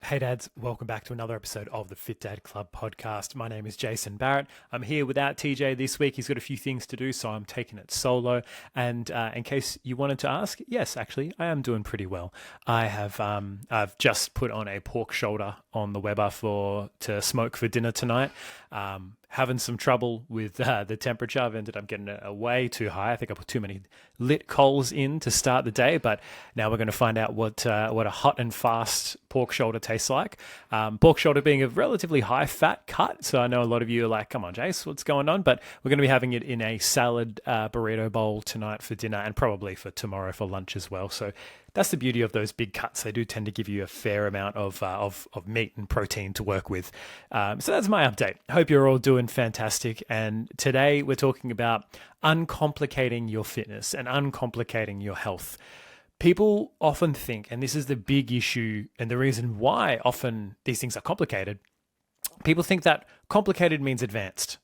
Hey dads, welcome back to another episode of the Fit Dad Club podcast. My name is Jason Barrett. I'm here without TJ this week. He's got a few things to do, so I'm taking it solo. And in case you wanted to ask, yes, actually, I am doing pretty well. I've just put on a pork shoulder on the Weber to smoke for dinner tonight. Having some trouble with the temperature. I've ended up getting it way too high. I think I put too many lit coals in to start the day, but now we're going to find out what a hot and fast pork shoulder tastes like. Pork shoulder being a relatively high fat cut, so I know a lot of you are like, come on, Jace, what's going on? But we're going to be having it in a salad burrito bowl tonight for dinner and probably for tomorrow for lunch as well. So that's the beauty of those big cuts. They do tend to give you a fair amount of meat and protein to work with. So that's my update. I hope you're all doing fantastic. And today we're talking about uncomplicating your fitness and uncomplicating your health. People often think, and this is the big issue and the reason why often these things are complicated, people think that complicated means advanced.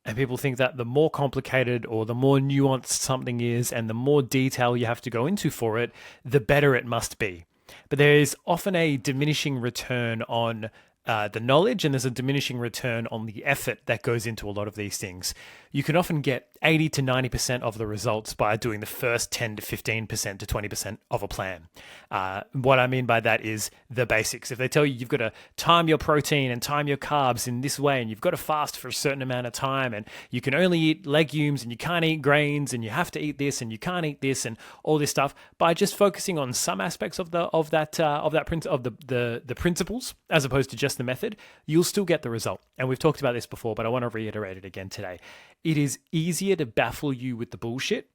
And people think that the more complicated or the more nuanced something is and the more detail you have to go into for it, the better it must be. But there is often a diminishing return on the knowledge, and there's a diminishing return on the effort that goes into a lot of these things. You can often get 80 to 90% of the results by doing the first 10 to 15% to 20% of a plan. What I mean by that is the basics. If they tell you you've got to time your protein and time your carbs in this way, and you've got to fast for a certain amount of time, and you can only eat legumes and you can't eat grains, and you have to eat this and you can't eat this, and all this stuff, by just focusing on some aspects of the principles as opposed to just the method, you'll still get the result. And we've talked about this before, but I want to reiterate it again today. It is easier to baffle you with the bullshit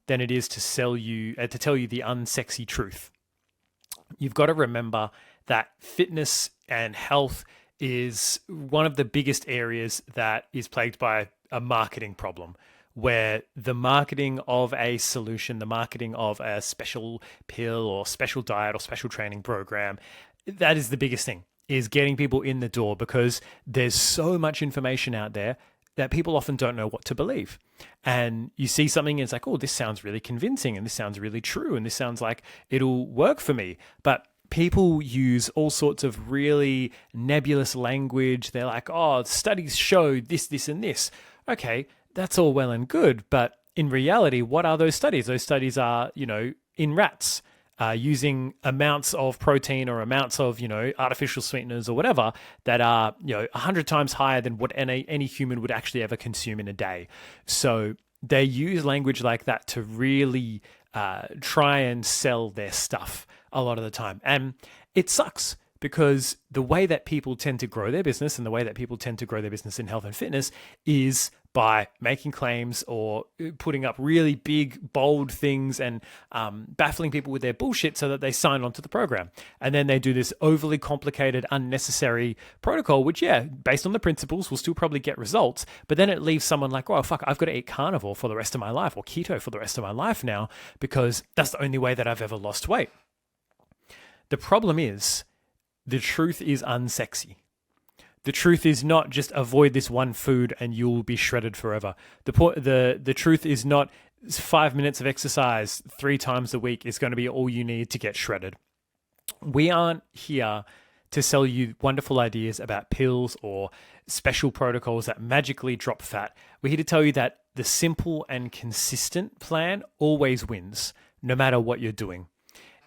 than it is to tell you the unsexy truth. You've got to remember that fitness and health is one of the biggest areas that is plagued by a marketing problem, where the marketing of a solution, the marketing of a special pill or special diet or special training program, that is the biggest thing, is getting people in the door, because there's so much information out there that people often don't know what to believe. And you see something and it's like, oh, this sounds really convincing and this sounds really true and this sounds like it'll work for me. But people use all sorts of really nebulous language. They're like, oh, studies show this, this, and this. Okay, that's all well and good. But in reality, what are those studies? Those studies are, in rats. Using amounts of protein or amounts of, artificial sweeteners or whatever that are, 100 times higher than what any human would actually ever consume in a day. So they use language like that to really try and sell their stuff a lot of the time. And it sucks, because the way that people tend to grow their business and the way that people tend to grow their business in health and fitness is by making claims or putting up really big, bold things and baffling people with their bullshit so that they sign on to the program. And then they do this overly complicated, unnecessary protocol, which, based on the principles, will still probably get results. But then it leaves someone like, oh, fuck, I've got to eat carnivore for the rest of my life or keto for the rest of my life now, because that's the only way that I've ever lost weight. The problem is, the truth is unsexy. The truth is not just avoid this one food and you'll be shredded forever. The truth is not 5 minutes of exercise 3 times a week is going to be all you need to get shredded. We aren't here to sell you wonderful ideas about pills or special protocols that magically drop fat. We're here to tell you that the simple and consistent plan always wins, no matter what you're doing.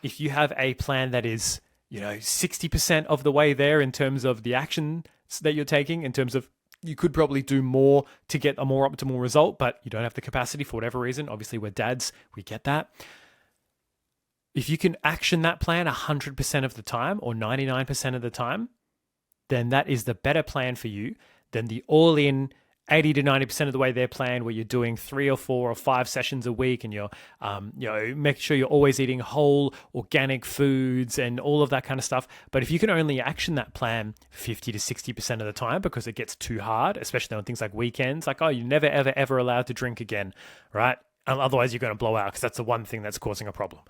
If you have a plan that is 60% of the way there in terms of the action that you're taking, in terms of you could probably do more to get a more optimal result, but you don't have the capacity for whatever reason. Obviously, we're dads, we get that. If you can action that plan 100% of the time or 99% of the time, then that is the better plan for you than the all-in 80 to 90% of the way their plan, where you're doing 3 or 4 or 5 sessions a week and you're, make sure you're always eating whole organic foods and all of that kind of stuff. But if you can only action that plan 50 to 60% of the time because it gets too hard, especially on things like weekends, like, oh, you're never, ever, ever allowed to drink again, right? Otherwise, you're going to blow out because that's the one thing that's causing a problem.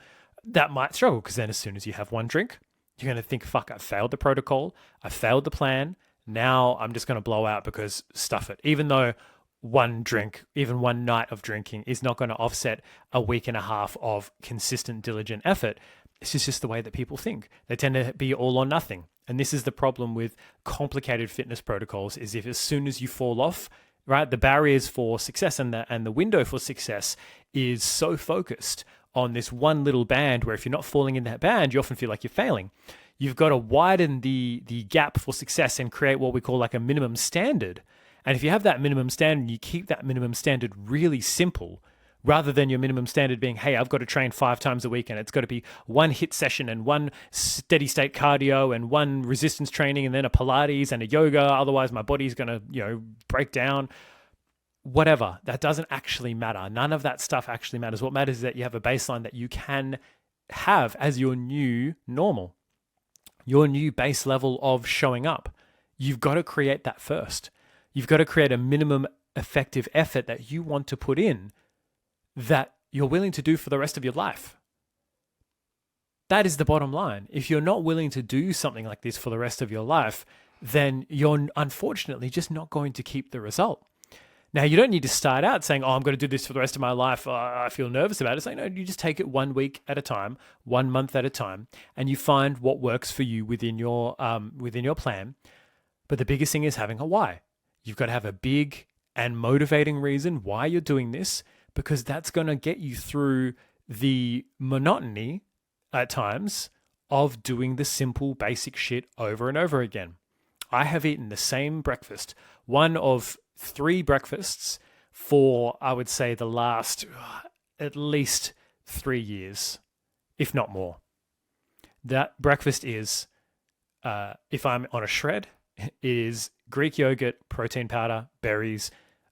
That might struggle, because then as soon as you have one drink, you're going to think, fuck, I failed the protocol, I failed the plan. Now I'm just going to blow out because stuff it. Even though one drink, even one night of drinking is not going to offset a week and a half of consistent, diligent effort, this is just the way that people think. They tend to be all or nothing. And this is the problem with complicated fitness protocols, is if as soon as you fall off, right, the barriers for success and the window for success is so focused on this one little band where if you're not falling in that band, you often feel like you're failing. You've got to widen the gap for success and create what we call like a minimum standard. And if you have that minimum standard, you keep that minimum standard really simple, rather than your minimum standard being, hey, I've got to train 5 times a week and it's got to be one HIIT session and one steady state cardio and one resistance training and then a Pilates and a yoga. Otherwise my body's going to, break down. Whatever. That doesn't actually matter. None of that stuff actually matters. What matters is that you have a baseline that you can have as your new normal, your new base level of showing up. You've got to create that first. You've got to create a minimum effective effort that you want to put in that you're willing to do for the rest of your life. That is the bottom line. If you're not willing to do something like this for the rest of your life, then you're unfortunately just not going to keep the result. Now, you don't need to start out saying, I'm going to do this for the rest of my life. I feel nervous about it. It's like, no, you just take it 1 week at a time, 1 month at a time, and you find what works for you within your plan. But the biggest thing is having a why. You've got to have a big and motivating reason why you're doing this, because that's going to get you through the monotony at times of doing the simple basic shit over and over again. I have eaten the same breakfast, one of 3 breakfasts for, I would say, the last at least 3 years, if not more. That breakfast is, if I'm on a shred, it is Greek yogurt, protein powder, berries,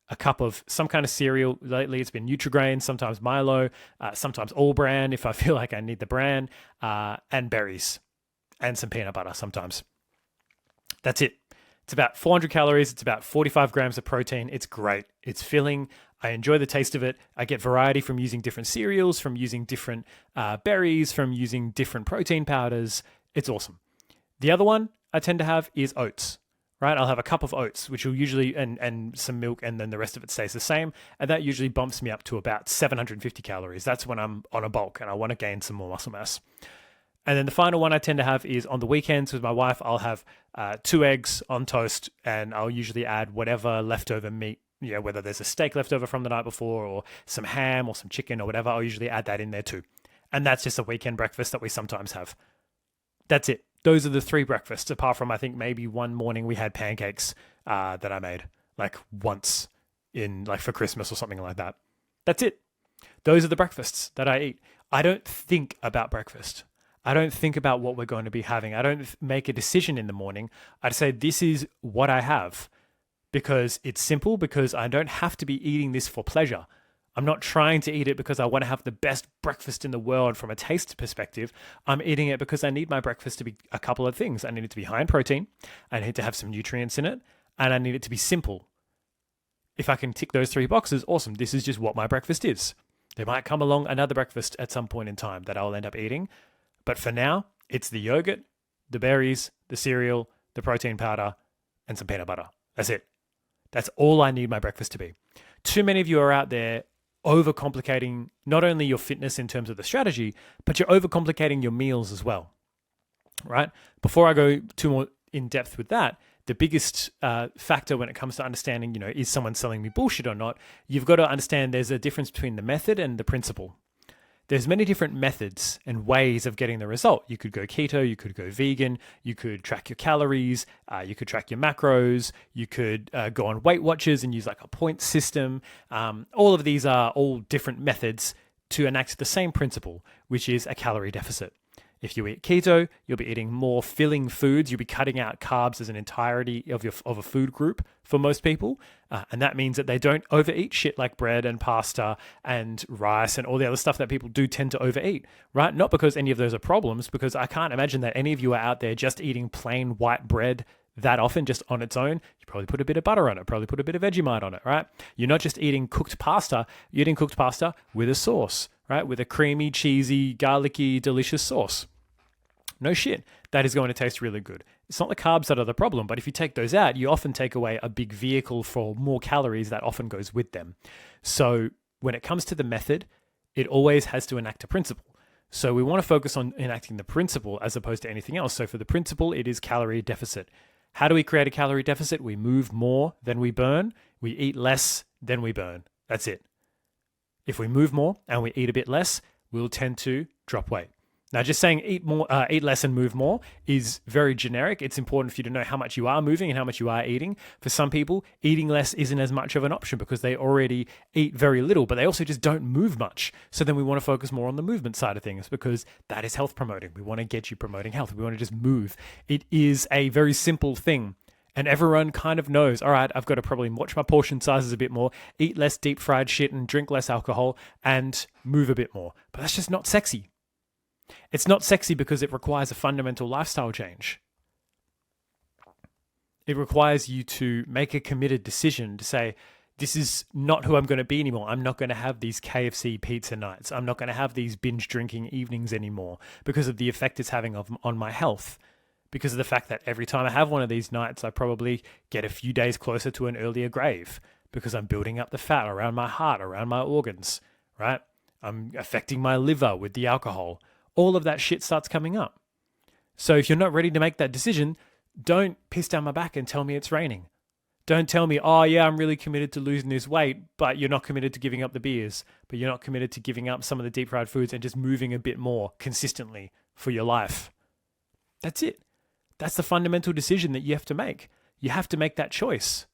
a cup of some kind of cereal. Lately, it's been Nutri-Grain, sometimes Milo, sometimes All Bran if I feel like I need the bran, and berries, and some peanut butter sometimes. That's it. It's about 400 calories. It's about 45 grams of protein. It's great. It's filling. I enjoy the taste of it. I get variety from using different cereals, from using different berries, from using different protein powders. It's awesome. The other one I tend to have is oats. Right, I'll have a cup of oats, which will usually, and some milk, and then the rest of it stays the same. And that usually bumps me up to about 750 calories. That's when I'm on a bulk and I want to gain some more muscle mass. And then the final one I tend to have is on the weekends with my wife. I'll have 2 eggs on toast, and I'll usually add whatever leftover meat, whether there's a steak left over from the night before or some ham or some chicken or whatever, I'll usually add that in there too. And that's just a weekend breakfast that we sometimes have. That's it. Those are the 3 breakfasts, apart from I think maybe one morning we had pancakes that I made like once in like for Christmas or something like that. That's it. Those are the breakfasts that I eat. I don't think about breakfast. I don't think about what we're going to be having. I don't make a decision in the morning. I say this is what I have because it's simple, because I don't have to be eating this for pleasure. I'm not trying to eat it because I want to have the best breakfast in the world from a taste perspective. I'm eating it because I need my breakfast to be a couple of things. I need it to be high in protein. I need to have some nutrients in it. And I need it to be simple. If I can tick those 3 boxes, awesome. This is just what my breakfast is. There might come along another breakfast at some point in time that I'll end up eating. But for now, it's the yogurt, the berries, the cereal, the protein powder, and some peanut butter. That's it. That's all I need my breakfast to be. Too many of you are out there overcomplicating not only your fitness in terms of the strategy, but you're overcomplicating your meals as well, right? Before I go too more in depth with that, the biggest factor when it comes to understanding, is someone selling me bullshit or not, you've got to understand there's a difference between the method and the principle. There's many different methods and ways of getting the result. You could go keto, you could go vegan, you could track your calories, you could track your macros, you could go on Weight Watchers and use like a point system. All of these are all different methods to enact the same principle, which is a calorie deficit. If you eat keto, you'll be eating more filling foods. You'll be cutting out carbs as an entirety of a food group for most people. And that means that they don't overeat shit like bread and pasta and rice and all the other stuff that people do tend to overeat, right? Not because any of those are problems, because I can't imagine that any of you are out there just eating plain white bread that often just on its own. You probably put a bit of butter on it, probably put a bit of Vegemite on it, right? You're not just eating cooked pasta, you're eating cooked pasta with a sauce, right? With a creamy, cheesy, garlicky, delicious sauce. No shit, that is going to taste really good. It's not the carbs that are the problem, but if you take those out, you often take away a big vehicle for more calories that often goes with them. So when it comes to the method, it always has to enact a principle. So we want to focus on enacting the principle as opposed to anything else. So for the principle, it is calorie deficit. How do we create a calorie deficit? We move more than we burn. We eat less than we burn. That's it. If we move more and we eat a bit less, we'll tend to drop weight. Now, just saying eat less and move more is very generic. It's important for you to know how much you are moving and how much you are eating. For some people, eating less isn't as much of an option because they already eat very little, but they also just don't move much. So then we want to focus more on the movement side of things because that is health promoting. We want to get you promoting health. We want to just move. It is a very simple thing. And everyone kind of knows, all right, I've got to probably watch my portion sizes a bit more, eat less deep fried shit and drink less alcohol and move a bit more. But that's just not sexy. It's not sexy because it requires a fundamental lifestyle change. It requires you to make a committed decision to say, this is not who I'm going to be anymore. I'm not going to have these KFC pizza nights. I'm not going to have these binge drinking evenings anymore because of the effect it's having on my health. Because of the fact that every time I have one of these nights, I probably get a few days closer to an earlier grave because I'm building up the fat around my heart, around my organs, right? I'm affecting my liver with the alcohol. All of that shit starts coming up. So if you're not ready to make that decision, don't piss down my back and tell me it's raining. Don't tell me, oh yeah, I'm really committed to losing this weight, but you're not committed to giving up the beers, but you're not committed to giving up some of the deep fried foods and just moving a bit more consistently for your life. That's it. That's the fundamental decision that you have to make. You have to make that choice.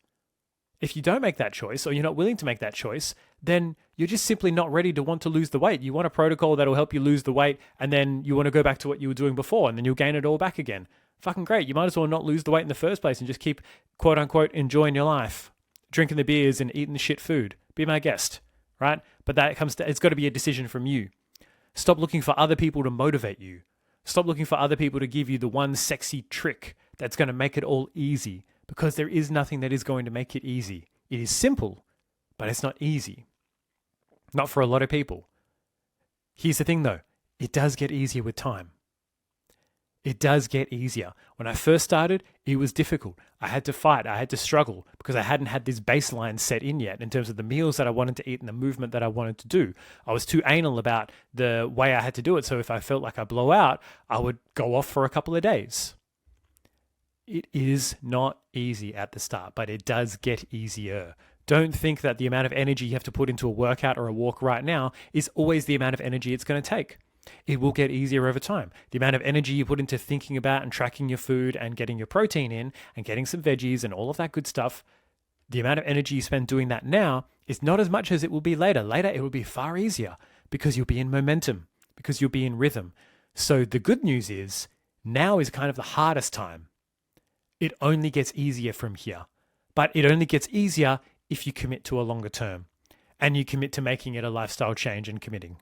If you don't make that choice or you're not willing to make that choice, then you're just simply not ready to want to lose the weight. You want a protocol that'll help you lose the weight and then you want to go back to what you were doing before and then you'll gain it all back again. Fucking great. You might as well not lose the weight in the first place and just keep, quote unquote, enjoying your life, drinking the beers and eating the shit food. Be my guest, right? But it's got to be a decision from you. Stop looking for other people to motivate you. Stop looking for other people to give you the one sexy trick that's going to make it all easy, because there is nothing that is going to make it easy. It is simple, but it's not easy. Not for a lot of people. Here's the thing though, it does get easier with time. It does get easier. When I first started, it was difficult. I had to fight. I had to struggle because I hadn't had this baseline set in yet in terms of the meals that I wanted to eat and the movement that I wanted to do. I was too anal about the way I had to do it. So if I felt like I blow out, I would go off for a couple of days. It is not easy at the start, but it does get easier. Don't think that the amount of energy you have to put into a workout or a walk right now is always the amount of energy it's going to take. It will get easier over time. The amount of energy you put into thinking about and tracking your food and getting your protein in and getting some veggies and all of that good stuff, the amount of energy you spend doing that now is not as much as it will be later. Later, it will be far easier because you'll be in momentum, because you'll be in rhythm. So the good news is now is kind of the hardest time. It only gets easier from here, but it only gets easier if you commit to a longer term and you commit to making it a lifestyle change and committing.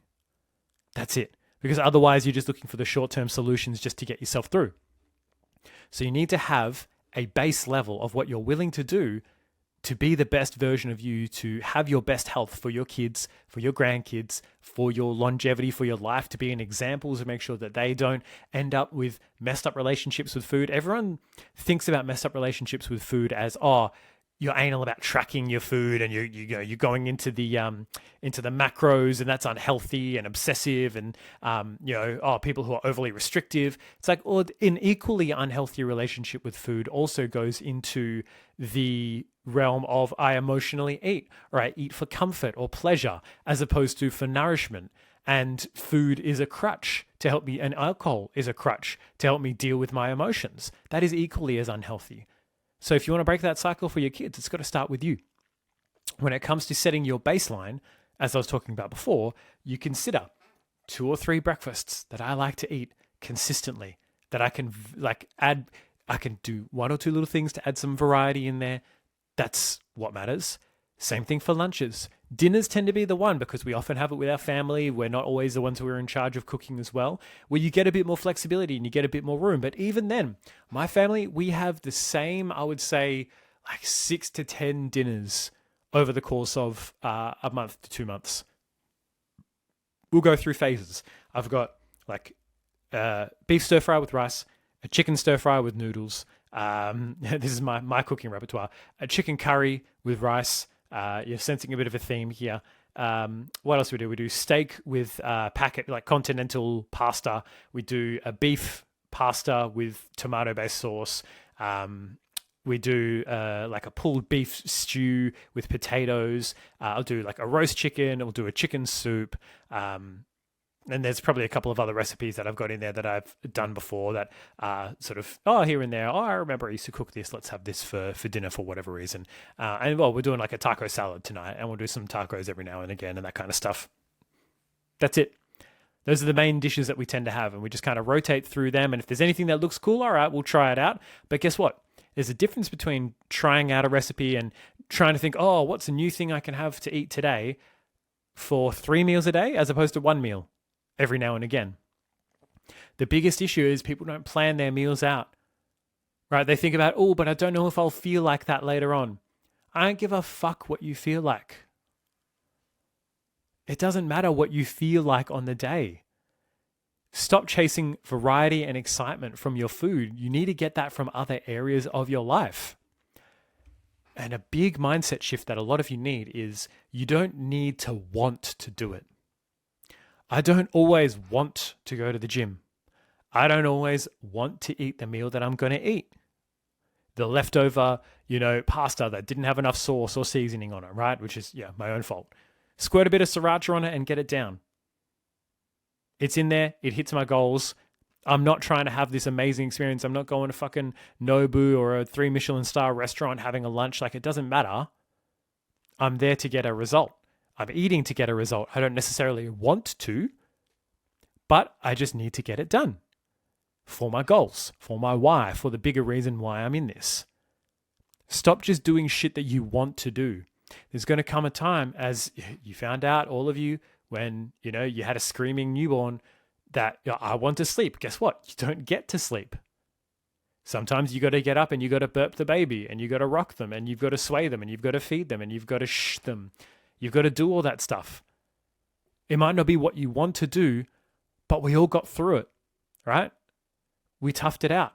That's it. Because otherwise you're just looking for the short-term solutions just to get yourself through. So you need to have a base level of what you're willing to do to be the best version of you, to have your best health for your kids, for your grandkids, for your longevity, for your life, to be an example, to make sure that they don't end up with messed up relationships with food. Everyone thinks about messed up relationships with food as, oh, you're anal about tracking your food and you're going into the macros and that's unhealthy and obsessive and people who are overly restrictive. It's like, or an equally unhealthy relationship with food also goes into the realm of I emotionally eat, or I eat for comfort or pleasure as opposed to for nourishment. And food is a crutch to help me, and alcohol is a crutch to help me deal with my emotions. That is equally as unhealthy. So if you want to break that cycle for your kids, it's got to start with you. When it comes to setting your baseline, as I was talking about before, you consider 2 or 3 breakfasts that I like to eat consistently, that I can add. I can do 1 or 2 little things to add some variety in there. That's what matters. Same thing for lunches. Dinners tend to be the one because we often have it with our family. We're not always the ones who are in charge of cooking as well, where you get a bit more flexibility and you get a bit more room. But even then, my family, we have the same, I would say, like 6 to 10 dinners over the course of a month to 2 months. We'll go through phases. I've got like beef stir fry with rice, a chicken stir fry with noodles. This is my cooking repertoire. A chicken curry with rice. You're sensing a bit of a theme here. What else we do? We do steak with packet, like continental pasta. We do a beef pasta with tomato-based sauce. We do like a pulled beef stew with potatoes. I'll do like a roast chicken. I'll do a chicken soup. And there's probably a couple of other recipes that I've got in there that I've done before that are sort of, here and there. I remember I used to cook this. Let's have this for dinner for whatever reason. And we're doing like a taco salad tonight, and we'll do some tacos every now and again and that kind of stuff. That's it. Those are the main dishes that we tend to have, and we just kind of rotate through them. And if there's anything that looks cool, all right, we'll try it out. But guess what? There's a difference between trying out a recipe and trying to think, what's a new thing I can have to eat today for 3 meals a day as opposed to 1 meal every now and again. The biggest issue is people don't plan their meals out, right? They think about, but I don't know if I'll feel like that later on. I don't give a fuck what you feel like. It doesn't matter what you feel like on the day. Stop chasing variety and excitement from your food. You need to get that from other areas of your life. And a big mindset shift that a lot of you need is you don't need to want to do it. I don't always want to go to the gym. I don't always want to eat the meal that I'm going to eat. The leftover, pasta that didn't have enough sauce or seasoning on it, right? Which is, my own fault. Squirt a bit of sriracha on it and get it down. It's in there. It hits my goals. I'm not trying to have this amazing experience. I'm not going to fucking Nobu or a 3 Michelin star restaurant having a lunch. Like, it doesn't matter. I'm there to get a result. I'm eating to get a result. I don't necessarily want to, but I just need to get it done for my goals, for my why, for the bigger reason why I'm in this. Stop just doing shit that you want to do. There's going to come a time, as you found out, all of you, when, you had a screaming newborn that I want to sleep. Guess what? You don't get to sleep. Sometimes you got to get up and you got to burp the baby and you got to rock them and you've got to sway them and you've got to feed them and you've got to shh them. You've got to do all that stuff. It might not be what you want to do, but we all got through it, right? We toughed it out.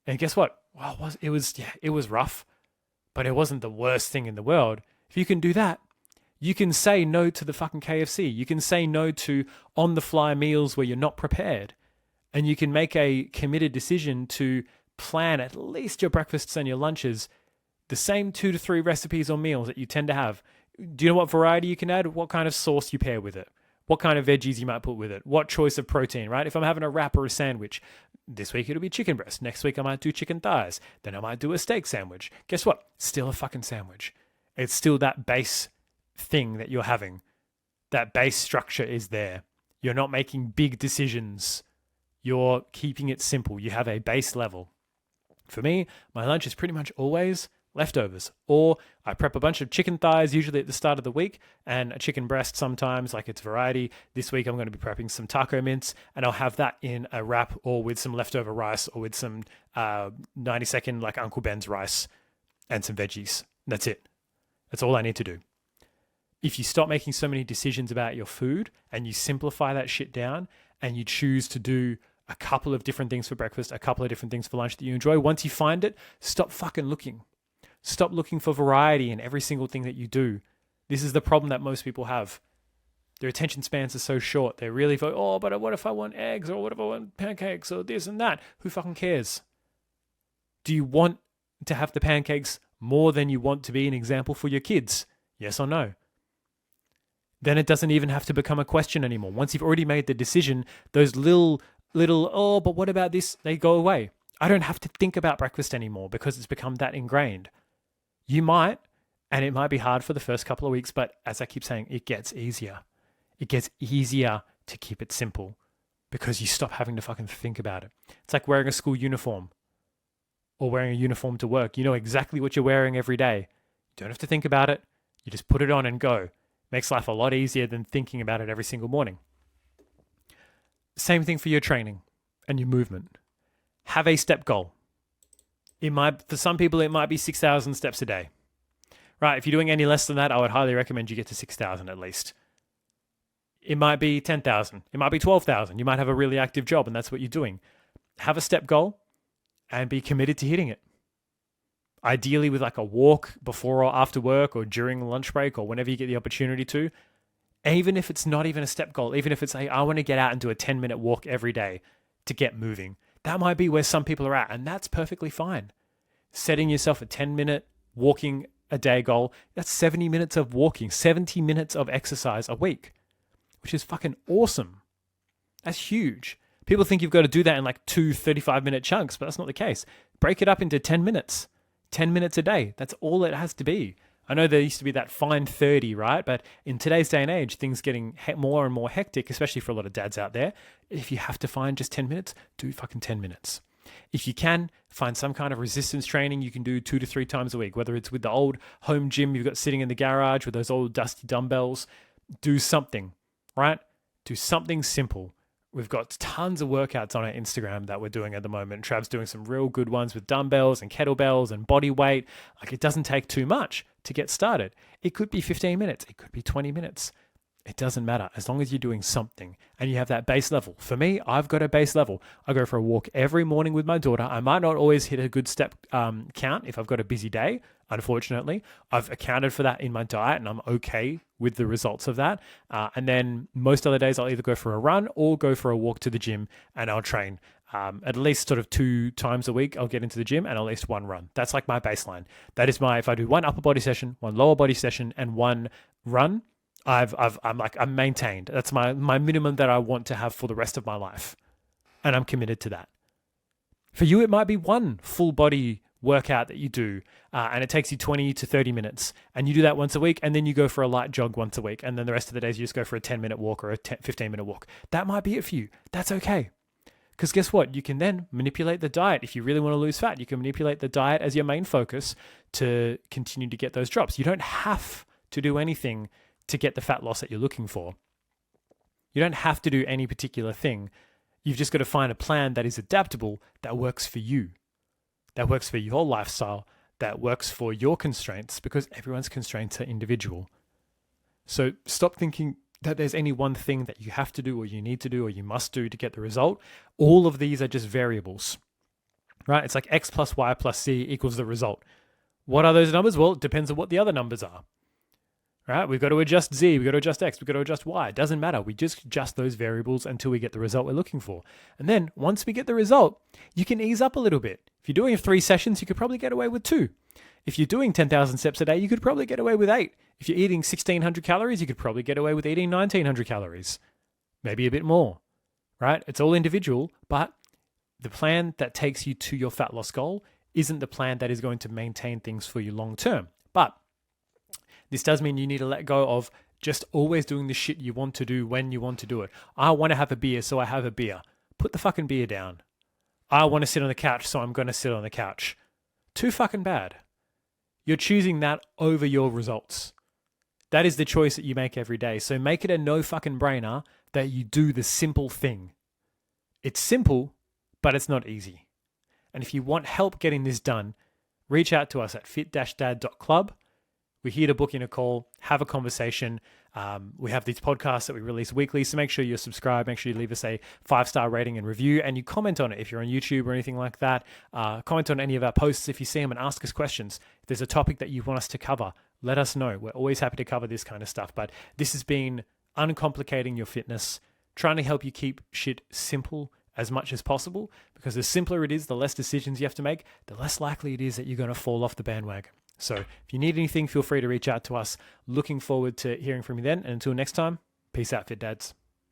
And guess what? Well, it was rough, but it wasn't the worst thing in the world. If you can do that, you can say no to the fucking KFC. You can say no to on-the-fly meals where you're not prepared. And you can make a committed decision to plan at least your breakfasts and your lunches, the same 2 to 3 recipes or meals that you tend to have. Do you know what variety you can add? What kind of sauce you pair with it? What kind of veggies you might put with it? What choice of protein, right? If I'm having a wrap or a sandwich, this week it'll be chicken breast. Next week I might do chicken thighs. Then I might do a steak sandwich. Guess what? Still a fucking sandwich. It's still that base thing that you're having. That base structure is there. You're not making big decisions. You're keeping it simple. You have a base level. For me, my lunch is pretty much always leftovers, or I prep a bunch of chicken thighs usually at the start of the week and a chicken breast sometimes, like it's variety. This week I'm going to be prepping some taco mince and I'll have that in a wrap or with some leftover rice or with some 90-second like Uncle Ben's rice and some veggies. That's it. That's all I need to do. If you stop making so many decisions about your food and you simplify that shit down and you choose to do a couple of different things for breakfast, a couple of different things for lunch that you enjoy, once you find it, stop fucking looking. Stop looking for variety in every single thing that you do. This is the problem that most people have. Their attention spans are so short. They're really, but what if I want eggs, or what if I want pancakes, or this and that? Who fucking cares? Do you want to have the pancakes more than you want to be an example for your kids? Yes or no? Then it doesn't even have to become a question anymore. Once you've already made the decision, those little, but what about this? They go away. I don't have to think about breakfast anymore because it's become that ingrained. You might, and it might be hard for the first couple of weeks, but as I keep saying, it gets easier. It gets easier to keep it simple because you stop having to fucking think about it. It's like wearing a school uniform or wearing a uniform to work. You know exactly what you're wearing every day. You don't have to think about it. You just put it on and go. Makes life a lot easier than thinking about it every single morning. Same thing for your training and your movement. Have a step goal. For some people, it might be 6,000 steps a day. Right, if you're doing any less than that, I would highly recommend you get to 6,000 at least. It might be 10,000. It might be 12,000. You might have a really active job and that's what you're doing. Have a step goal and be committed to hitting it. ideally with like a walk before or after work or during lunch break or whenever you get the opportunity to. Even if it's not even a step goal, even if it's like, I want to get out and do a 10-minute walk every day to get moving. That might be where some people are at, and that's perfectly fine. Setting yourself a 10-minute walking a day goal, that's 70 minutes of walking, 70 minutes of exercise a week, which is fucking awesome. That's huge. People think you've got to do that in like 2 35-minute chunks, but that's not the case. Break it up into 10 minutes. 10 minutes a day. That's all it has to be. I know there used to be that fine 30, right? But in today's day and age, things getting more and more hectic, especially for a lot of dads out there. If you have to find just 10 minutes, do fucking 10 minutes. If you can, find some kind of resistance training you can do 2 to 3 times a week, whether it's with the old home gym you've got sitting in the garage with those old dusty dumbbells. Do something, right? Do something simple. We've got tons of workouts on our Instagram that we're doing at the moment. Trav's doing some real good ones with dumbbells and kettlebells and body weight. Like, it doesn't take too much to get started. It could be 15 minutes. It could be 20 minutes. It doesn't matter as long as you're doing something and you have that base level. For me, I've got a base level. I go for a walk every morning with my daughter. I might not always hit a good step count if I've got a busy day. Unfortunately, I've accounted for that in my diet and I'm okay with the results of that. And then most other days, I'll either go for a run or go for a walk to the gym and I'll train. At least sort of 2 times a week, I'll get into the gym and at least 1 run. That's like my baseline. That is if I do 1 upper body session, 1 lower body session, and 1 run, I'm maintained. That's my minimum that I want to have for the rest of my life. And I'm committed to that. For you, it might be 1 full body workout that you do, and it takes you 20 to 30 minutes, and you do that once a week, and then you go for a light jog once a week, and then the rest of the days you just go for a 10-minute walk or a 15-minute walk. That might be it for you. That's okay. Because guess what? You can then manipulate the diet. If you really want to lose fat, you can manipulate the diet as your main focus to continue to get those drops. You don't have to do anything to get the fat loss that you're looking for. You don't have to do any particular thing. You've just got to find a plan that is adaptable, that works for you, that works for your lifestyle, that works for your constraints, because everyone's constraints are individual. So stop thinking that there's any one thing that you have to do or you need to do or you must do to get the result. All of these are just variables, right? It's like X plus Y plus Z equals the result. What are those numbers? Well, it depends on what the other numbers are. Right? We've got to adjust Z, we've got to adjust X, we've got to adjust Y. It doesn't matter. We just adjust those variables until we get the result we're looking for. And then once we get the result, you can ease up a little bit. If you're doing 3 sessions, you could probably get away with 2. If you're doing 10,000 steps a day, you could probably get away with 8. If you're eating 1,600 calories, you could probably get away with eating 1,900 calories. Maybe a bit more, right? It's all individual, but the plan that takes you to your fat loss goal isn't the plan that is going to maintain things for you long term. But this does mean you need to let go of just always doing the shit you want to do when you want to do it. I want to have a beer, so I have a beer. Put the fucking beer down. I want to sit on the couch, so I'm going to sit on the couch. Too fucking bad. You're choosing that over your results. That is the choice that you make every day. So make it a no fucking brainer that you do the simple thing. It's simple, but it's not easy. And if you want help getting this done, reach out to us at fit-dad.club. We're here to book in a call, have a conversation. We have these podcasts that we release weekly, so make sure you're subscribed. Make sure you leave us a 5-star rating and review, and you comment on it if you're on YouTube or anything like that. Comment on any of our posts if you see them and ask us questions. If there's a topic that you want us to cover, let us know. We're always happy to cover this kind of stuff. But this has been uncomplicating your fitness, trying to help you keep shit simple as much as possible, because the simpler it is, the less decisions you have to make, the less likely it is that you're going to fall off the bandwagon. So if you need anything, feel free to reach out to us. Looking forward to hearing from you then. And until next time, peace out, Fit Dads.